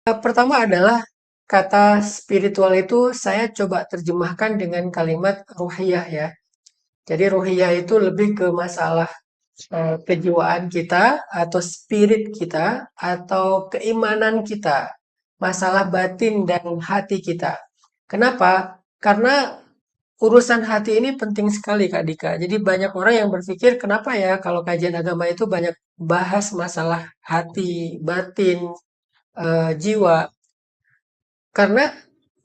Pertama adalah kata spiritual itu saya coba terjemahkan dengan kalimat ruhiyah ya. Jadi ruhiyah itu lebih ke masalah kejiwaan kita atau spirit kita atau keimanan kita, masalah batin dan hati kita. Kenapa? Karena urusan hati ini penting sekali Kak Dika. Jadi banyak orang yang berpikir kenapa ya kalau kajian agama itu banyak bahas masalah hati, batin, jiwa. Karena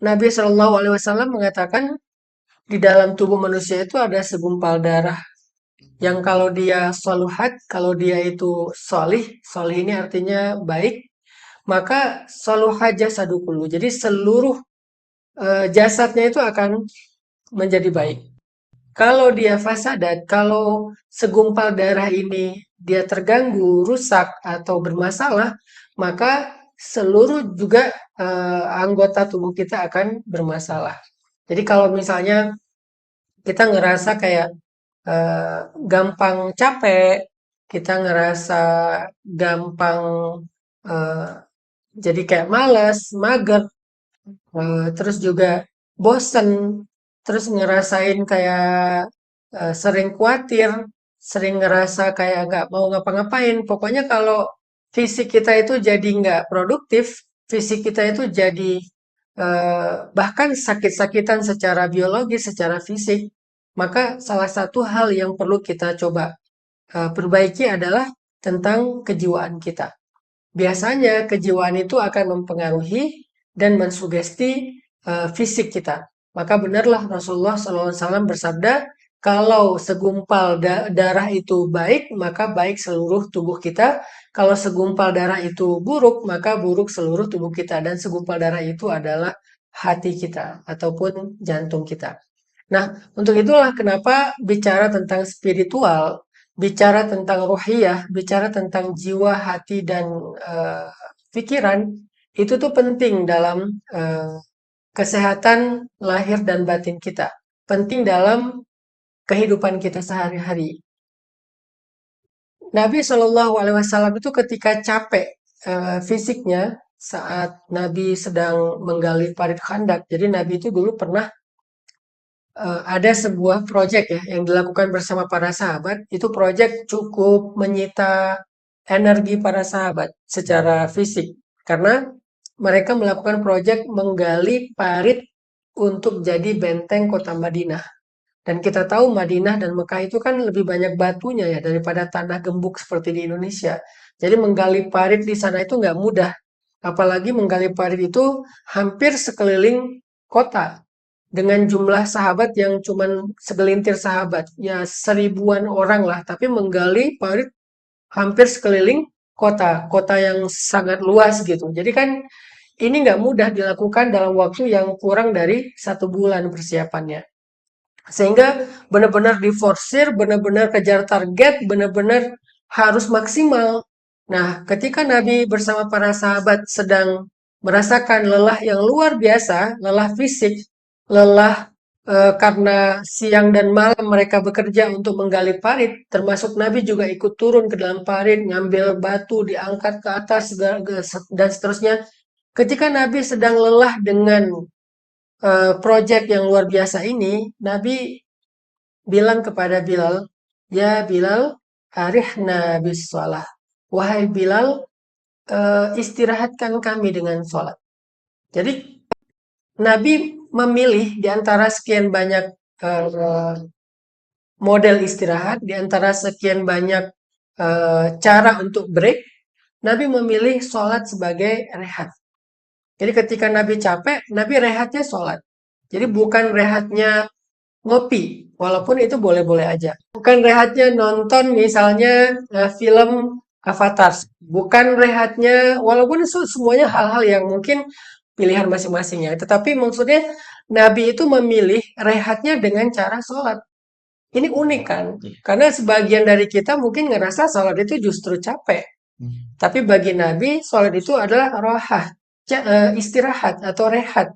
Nabi Shallallahu Alaihi Wasallam mengatakan di dalam tubuh manusia itu ada segumpal darah yang kalau dia soluhat, kalau dia itu solih, solih ini artinya baik, maka soluhat jasadukulu. Jadi seluruh jasadnya itu akan menjadi baik. Kalau dia fasadat, kalau segumpal darah ini dia terganggu, rusak atau bermasalah, maka seluruh juga anggota tubuh kita akan bermasalah. Jadi kalau misalnya kita ngerasa kayak gampang capek, kita ngerasa gampang eh, jadi kayak males, mager, terus juga bosen, terus ngerasain kayak sering khawatir, sering ngerasa kayak nggak mau ngapa-ngapain. Pokoknya kalau fisik kita itu jadi nggak produktif, fisik kita itu jadi bahkan sakit-sakitan secara biologis, secara fisik, maka salah satu hal yang perlu kita coba perbaiki adalah tentang kejiwaan kita. Biasanya kejiwaan itu akan mempengaruhi dan mensugesti fisik kita. Maka benarlah Rasulullah SAW bersabda, kalau segumpal darah itu baik, maka baik seluruh tubuh kita. Kalau segumpal darah itu buruk, maka buruk seluruh tubuh kita. Dan segumpal darah itu adalah hati kita ataupun jantung kita. Nah, untuk itulah kenapa bicara tentang spiritual, bicara tentang ruhiyah, bicara tentang jiwa, hati, dan pikiran, itu tuh penting dalam kesehatan lahir dan batin kita. Penting dalam kehidupan kita sehari-hari. Nabi Shallallahu Alaihi Wasallam itu ketika capek fisiknya saat Nabi sedang menggali parit Khandak. Jadi Nabi itu dulu pernah ada sebuah proyek ya yang dilakukan bersama para sahabat. Itu proyek cukup menyita energi para sahabat secara fisik karena mereka melakukan proyek menggali parit untuk jadi benteng kota Madinah. Dan kita tahu Madinah dan Mekah itu kan lebih banyak batunya ya daripada tanah gembuk seperti di Indonesia. Jadi menggali parit di sana itu nggak mudah. Apalagi menggali parit itu hampir sekeliling kota dengan jumlah sahabat yang cuman segelintir sahabat, ya seribuan orang lah, tapi menggali parit hampir sekeliling kota yang sangat luas gitu. Jadi kan ini nggak mudah dilakukan dalam waktu yang kurang dari 1 bulan persiapannya. Sehingga benar-benar diforsir, benar-benar kejar target, benar-benar harus maksimal. Nah, ketika Nabi bersama para sahabat sedang merasakan lelah yang luar biasa, lelah fisik, lelah karena siang dan malam mereka bekerja untuk menggali parit, termasuk Nabi juga ikut turun ke dalam parit, ngambil batu, diangkat ke atas, dan seterusnya. Ketika Nabi sedang lelah dengan proyek yang luar biasa ini, Nabi bilang kepada Bilal, "Ya Bilal, arihna bis shalah." Wahai Bilal, istirahatkan kami dengan sholat. Jadi Nabi memilih di antara sekian banyak eh, model istirahat, di antara sekian banyak cara untuk break, Nabi memilih sholat sebagai rehat. Jadi ketika Nabi capek, Nabi rehatnya sholat. Jadi bukan rehatnya ngopi, walaupun itu boleh-boleh aja. Bukan rehatnya nonton misalnya film Avatar. Bukan rehatnya, walaupun itu semuanya hal-hal yang mungkin pilihan masing-masing ya. Tetapi maksudnya Nabi itu memilih rehatnya dengan cara sholat. Ini unik kan? Karena sebagian dari kita mungkin ngerasa sholat itu justru capek. Tapi bagi Nabi, sholat itu adalah rohah, istirahat atau rehat.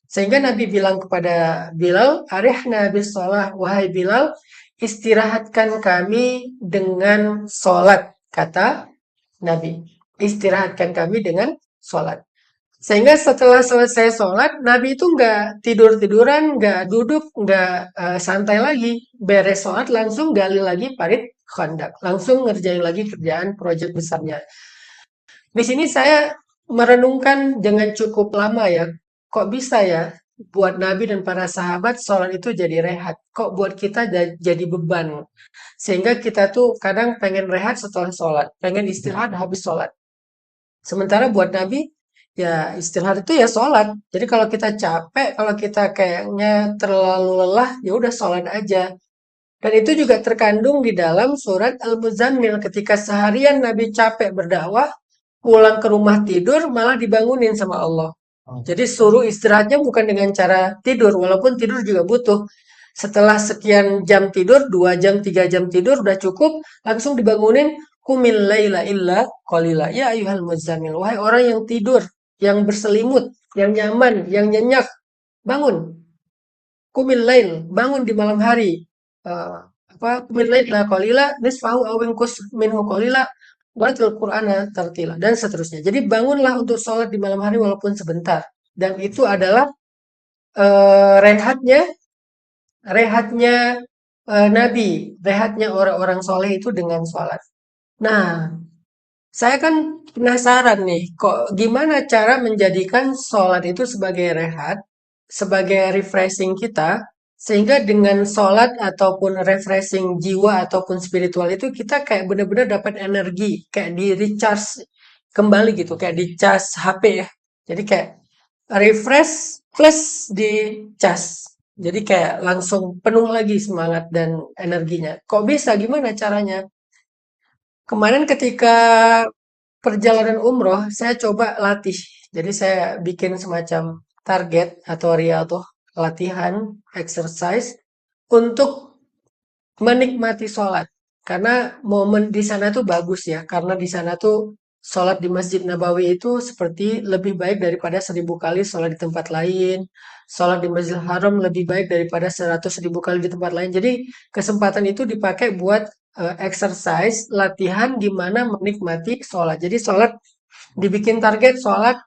Sehingga Nabi bilang kepada Bilal, arihna bis sholah, wahai Bilal, istirahatkan kami dengan sholat, kata Nabi. Istirahatkan kami dengan sholat. Sehingga setelah selesai sholat, Nabi itu nggak tidur-tiduran, nggak duduk, nggak santai lagi. Beres sholat langsung gali lagi parit khandak. Langsung ngerjain lagi kerjaan proyek besarnya. Di sini saya merenungkan dengan cukup lama ya. Kok bisa ya buat Nabi dan para sahabat sholat itu jadi rehat? Kok buat kita jadi beban? Sehingga kita tuh kadang pengen rehat setelah sholat. Pengen istirahat habis sholat. Sementara buat Nabi, ya istirahat itu ya sholat. Jadi kalau kita capek, kalau kita kayaknya terlalu lelah, ya udah sholat aja. Dan itu juga terkandung di dalam surat Al-Muzammil ketika seharian Nabi capek berdakwah, pulang ke rumah tidur malah dibangunin sama Allah. Jadi suruh istirahatnya bukan dengan cara tidur, walaupun tidur juga butuh. Setelah sekian jam tidur, 2 jam, 3 jam tidur udah cukup, langsung dibangunin, kumil laila illa qalila. Ya ayuhal muzammil, wahai orang yang tidur, yang berselimut, yang nyaman, yang nyenyak, bangun. Kumil lail, bangun di malam hari. Eh, kumil lail la qalila, nisfahu aw inqus minhu qalila, watil Qur'ana tartila dan seterusnya. Jadi bangunlah untuk sholat di malam hari walaupun sebentar. Dan itu adalah rehatnya rehatnya Nabi, rehatnya orang-orang soleh itu dengan sholat. Nah, saya kan penasaran nih, kok gimana cara menjadikan sholat itu sebagai rehat, sebagai refreshing kita, sehingga dengan sholat ataupun refreshing jiwa ataupun spiritual itu kita kayak benar-benar dapat energi, kayak di recharge kembali gitu, kayak di cas HP ya. Jadi kayak refresh plus di cas. Jadi kayak langsung penuh lagi semangat dan energinya. Kok bisa? Gimana caranya? Kemarin ketika perjalanan umroh, saya coba latih. Jadi saya bikin semacam target atau tuh latihan, exercise untuk menikmati sholat. Karena momen di sana tuh bagus ya. Karena di sana tuh sholat di Masjid Nabawi itu seperti lebih baik daripada 1.000 kali sholat di tempat lain. Sholat di Masjidil Haram lebih baik daripada 100.000 kali di tempat lain. Jadi kesempatan itu dipakai buat exercise, latihan di mana menikmati sholat. Jadi sholat dibikin target sholat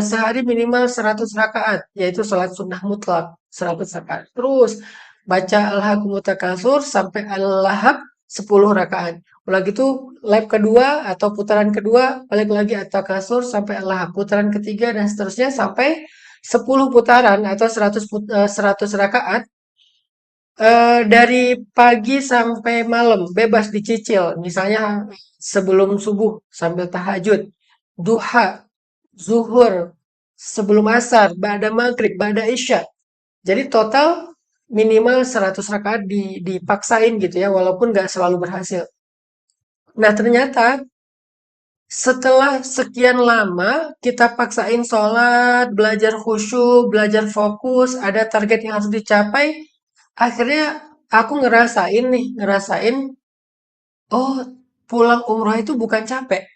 sehari minimal 100 rakaat, yaitu sholat sunnah mutlak 100 rakaat. Terus baca Al-Hakumut Takasur sampai Al-Lahab 10 rakaat. Udah gitu lap kedua atau putaran kedua balik lagi At-Takasur sampai Al-Lahab. Putaran ketiga dan seterusnya sampai 10 putaran atau 100 rakaat dari pagi sampai malam bebas dicicil. Misalnya sebelum subuh sambil tahajud, duha, zuhur, sebelum asar, ba'da maghrib, ba'da isya. Jadi total minimal 100 rakaat dipaksain gitu ya, walaupun nggak selalu berhasil. Nah ternyata setelah sekian lama kita paksain sholat, belajar khusyuk, belajar fokus, ada target yang harus dicapai, akhirnya aku ngerasain, oh pulang umroh itu bukan capek.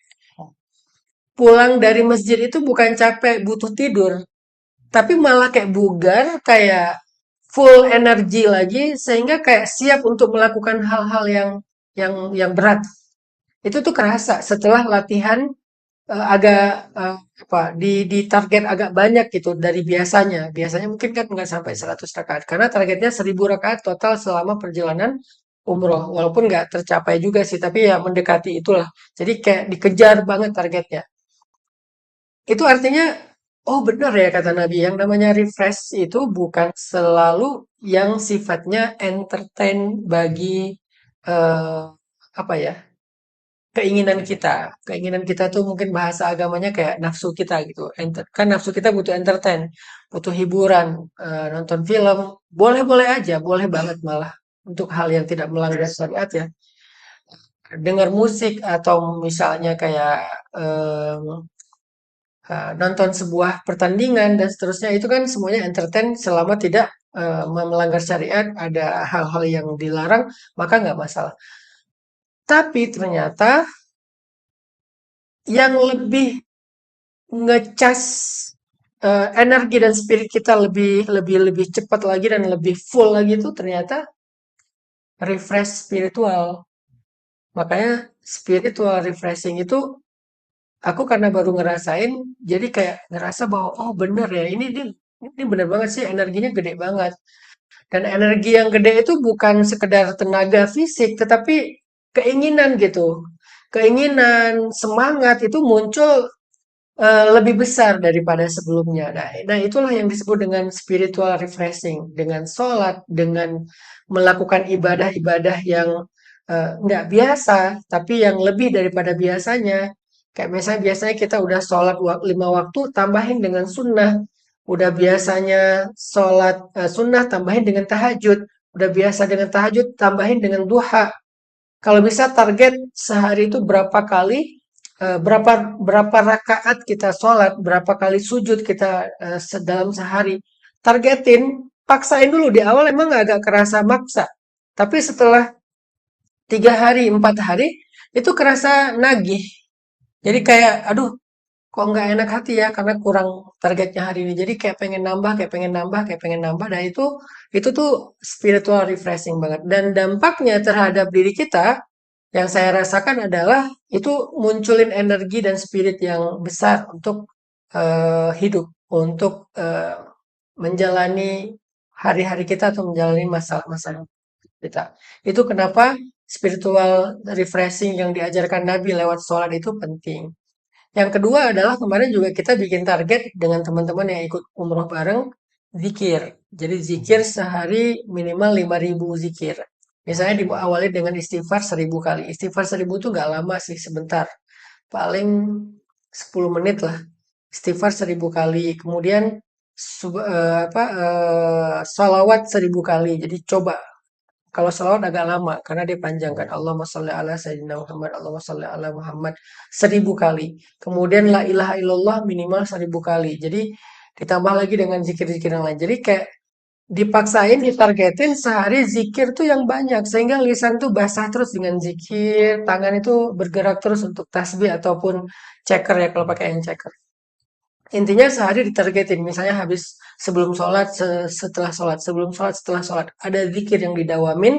Pulang dari masjid itu bukan capek, butuh tidur. Tapi malah kayak bugar, kayak full energi lagi, sehingga kayak siap untuk melakukan hal-hal yang berat. Itu tuh kerasa setelah latihan agak apa di target agak banyak gitu dari biasanya. Biasanya mungkin kan nggak sampai 100 rakaat karena targetnya 1.000 rakaat total selama perjalanan umroh. Walaupun nggak tercapai juga sih, tapi ya mendekati itulah. Jadi kayak dikejar banget targetnya. Itu artinya, oh benar ya kata Nabi, yang namanya refresh itu bukan selalu yang sifatnya entertain bagi eh, apa ya, keinginan kita. Keinginan kita tuh mungkin bahasa agamanya kayak nafsu kita gitu. Kan nafsu kita butuh entertain, butuh hiburan, nonton film, boleh-boleh aja, boleh banget malah untuk hal yang tidak melanggar syariat ya. Dengar musik atau misalnya kayak nonton sebuah pertandingan dan seterusnya itu kan semuanya entertain selama tidak melanggar syariat, ada hal-hal yang dilarang, maka nggak masalah. Tapi ternyata yang lebih ngecas energi dan spirit kita lebih lebih lebih cepat lagi dan lebih full lagi itu ternyata refresh spiritual. Makanya spiritual refreshing itu Aku karena baru ngerasain, jadi kayak ngerasa bahwa oh bener ya, ini bener banget sih energinya gede banget. Dan energi yang gede itu bukan sekedar tenaga fisik, tetapi keinginan gitu. Keinginan, semangat itu muncul lebih besar daripada sebelumnya. Nah, itulah yang disebut dengan spiritual refreshing, dengan sholat, dengan melakukan ibadah-ibadah yang nggak biasa, tapi yang lebih daripada biasanya. Kayak misalnya biasanya kita udah sholat 5 waktu, tambahin dengan sunnah. Udah biasanya sholat sunnah, tambahin dengan tahajud. Udah biasa dengan tahajud, tambahin dengan duha. Kalau bisa target sehari itu berapa kali, berapa berapa rakaat kita sholat, berapa kali sujud kita dalam sehari. Targetin, paksain dulu di awal emang agak kerasa maksa. Tapi setelah 3 hari, 4 hari, itu kerasa nagih. Jadi kayak, aduh, kok nggak enak hati ya karena kurang targetnya hari ini. Jadi kayak pengen nambah, kayak pengen nambah, kayak pengen nambah. Nah itu tuh spiritual refreshing banget. Dan dampaknya terhadap diri kita yang saya rasakan adalah itu munculin energi dan spirit yang besar untuk hidup, untuk menjalani hari-hari kita atau menjalani masalah-masalah kita. Itu kenapa spiritual refreshing yang diajarkan Nabi lewat sholat itu penting. Yang kedua adalah kemarin juga kita bikin target dengan teman-teman yang ikut umroh bareng, zikir. Jadi zikir sehari minimal 5.000 zikir. Misalnya diawali dengan istighfar 1.000 kali. Istighfar 1.000 itu nggak lama sih, sebentar. Paling 10 menit lah. Istighfar 1.000 kali. Kemudian salawat 1.000 kali. Jadi coba kalau selawat agak lama karena dia panjang kan. Allahumma sholli ala sayyidina Muhammad, Allahumma sholli ala Muhammad 1.000 kali. Kemudian la ilaha illallah minimal 1.000 kali. Jadi ditambah lagi dengan zikir-zikir yang lain. Jadi kayak dipaksain, ditargetin sehari zikir tuh yang banyak sehingga lisan tuh basah terus dengan zikir, tangan itu bergerak terus untuk tasbih ataupun checker ya kalau pakai hand checker. Intinya sehari ditargetin, misalnya habis sebelum sholat, setelah sholat, sebelum sholat, setelah sholat. Ada zikir yang didawamin,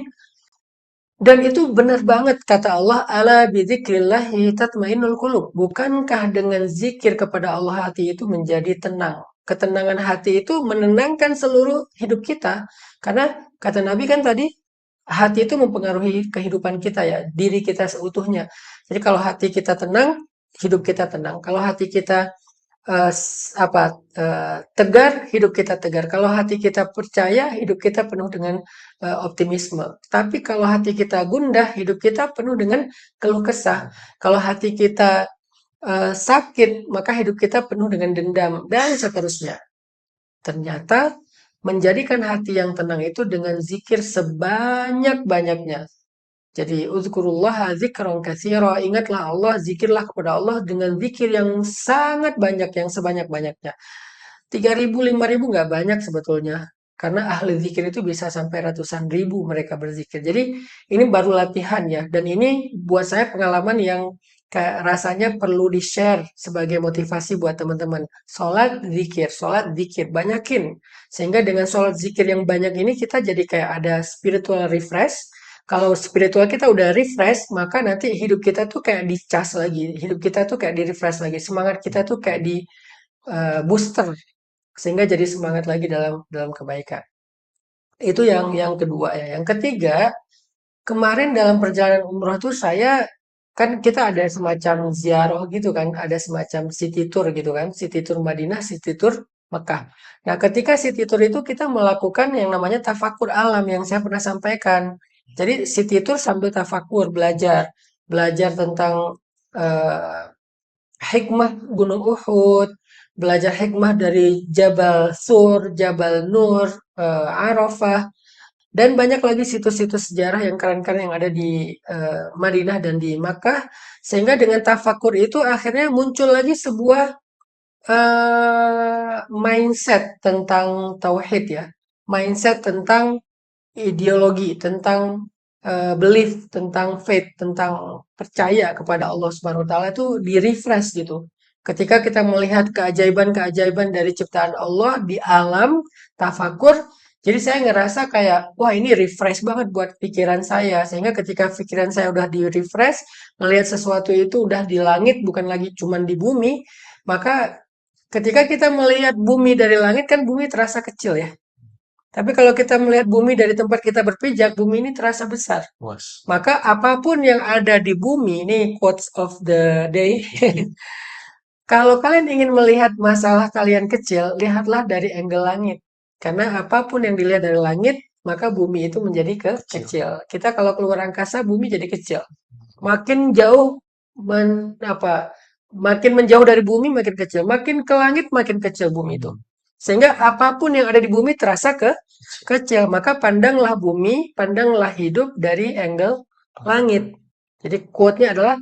dan itu benar banget kata Allah, ala bidzikrillahi tatmainnul qulub. Bukankah dengan zikir kepada Allah hati itu menjadi tenang? Ketenangan hati itu menenangkan seluruh hidup kita. Karena kata Nabi kan tadi, hati itu mempengaruhi kehidupan kita ya, diri kita seutuhnya. Jadi kalau hati kita tenang, hidup kita tenang. Kalau hati kita tegar, hidup kita tegar. Kalau hati kita percaya, hidup kita penuh dengan optimisme. Tapi kalau hati kita gundah, hidup kita penuh dengan keluh kesah. Kalau hati kita sakit, maka hidup kita penuh dengan dendam dan seterusnya. Ternyata menjadikan hati yang tenang itu dengan zikir sebanyak-banyaknya. Jadi uzkurullah zikran katsira. Ingatlah Allah, zikirlah kepada Allah dengan zikir yang sangat banyak, yang sebanyak-banyaknya. 3.000, 5.000 nggak banyak sebetulnya. Karena ahli zikir itu bisa sampai ratusan ribu mereka berzikir. Jadi ini baru latihan ya. Dan ini buat saya pengalaman yang kayak rasanya perlu di-share sebagai motivasi buat teman-teman. Sholat, zikir, banyakin. Sehingga dengan sholat zikir yang banyak ini kita jadi kayak ada spiritual refresh. Kalau spiritual kita udah refresh, maka nanti hidup kita tuh kayak dicas lagi. Hidup kita tuh kayak di-refresh lagi. Semangat kita tuh kayak di booster sehingga jadi semangat lagi dalam dalam kebaikan. Itu yang kedua ya. Yang ketiga, kemarin dalam perjalanan umroh tuh saya kan kita ada semacam ziarah gitu kan, ada semacam city tour gitu kan, city tour Madinah, city tour Mekah. Nah, ketika city tour itu kita melakukan yang namanya tafakur alam yang saya pernah sampaikan. Jadi city tour sambil tafakur, belajar, belajar tentang eh, hikmah Gunung Uhud, belajar hikmah dari Jabal Sur, Jabal Nur, Arafah, dan banyak lagi situs-situs sejarah yang keren-keren yang ada di Madinah dan di Makkah. Sehingga dengan tafakur itu akhirnya muncul lagi sebuah mindset tentang tauhid ya. Mindset tentang ideologi, tentang belief, tentang faith, tentang percaya kepada Allah Subhanahu wa taala itu di-refresh gitu. Ketika kita melihat keajaiban-keajaiban dari ciptaan Allah di alam tafakur, Jadi saya ngerasa kayak, wah ini refresh banget buat pikiran saya. Sehingga ketika pikiran saya udah di-refresh, melihat sesuatu itu udah di langit, bukan lagi cuman di bumi, maka ketika kita melihat bumi dari langit kan bumi terasa kecil ya. Tapi kalau kita melihat bumi dari tempat kita berpijak, bumi ini terasa besar. Was. Maka apapun yang ada di bumi, ini quotes of the day. Kalau kalian ingin melihat masalah kalian kecil, lihatlah dari angle langit. Karena apapun yang dilihat dari langit, maka bumi itu menjadi kecil. Kita kalau keluar angkasa, bumi jadi kecil. Makin jauh makin menjauh dari bumi makin kecil, makin ke langit makin kecil bumi itu. Sehingga apapun yang ada di bumi terasa kecil. Maka pandanglah bumi, pandanglah hidup dari angle langit. Jadi quote-nya adalah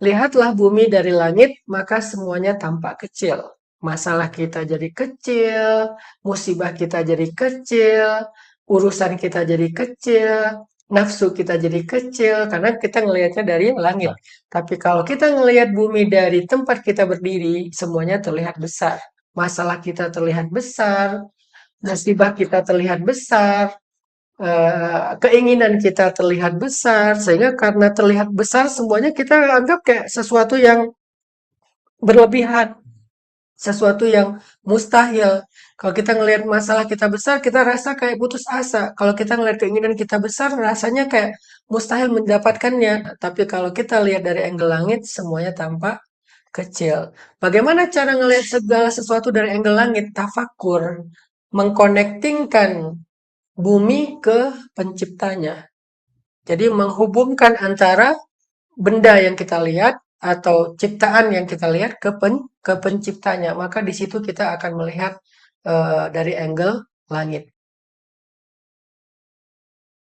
lihatlah bumi dari langit, maka semuanya tampak kecil. Masalah kita jadi kecil, musibah kita jadi kecil, urusan kita jadi kecil, nafsu kita jadi kecil, karena kita ngelihatnya dari langit. Tapi kalau kita ngelihat bumi dari tempat kita berdiri, semuanya terlihat besar. Masalah kita terlihat besar, musibah kita terlihat besar, keinginan kita terlihat besar, sehingga karena terlihat besar semuanya kita anggap kayak sesuatu yang berlebihan, sesuatu yang mustahil. Kalau kita ngelihat masalah kita besar, kita rasa kayak putus asa. Kalau kita ngelihat keinginan kita besar, rasanya kayak mustahil mendapatkannya. Tapi kalau kita lihat dari angle langit, semuanya tampak kecil. Bagaimana cara ngelihat segala sesuatu dari angle langit? Tafakur, mengkonektingkan bumi ke penciptanya. Jadi menghubungkan antara benda yang kita lihat atau ciptaan yang kita lihat ke penciptanya. Maka di situ kita akan melihat dari angle langit.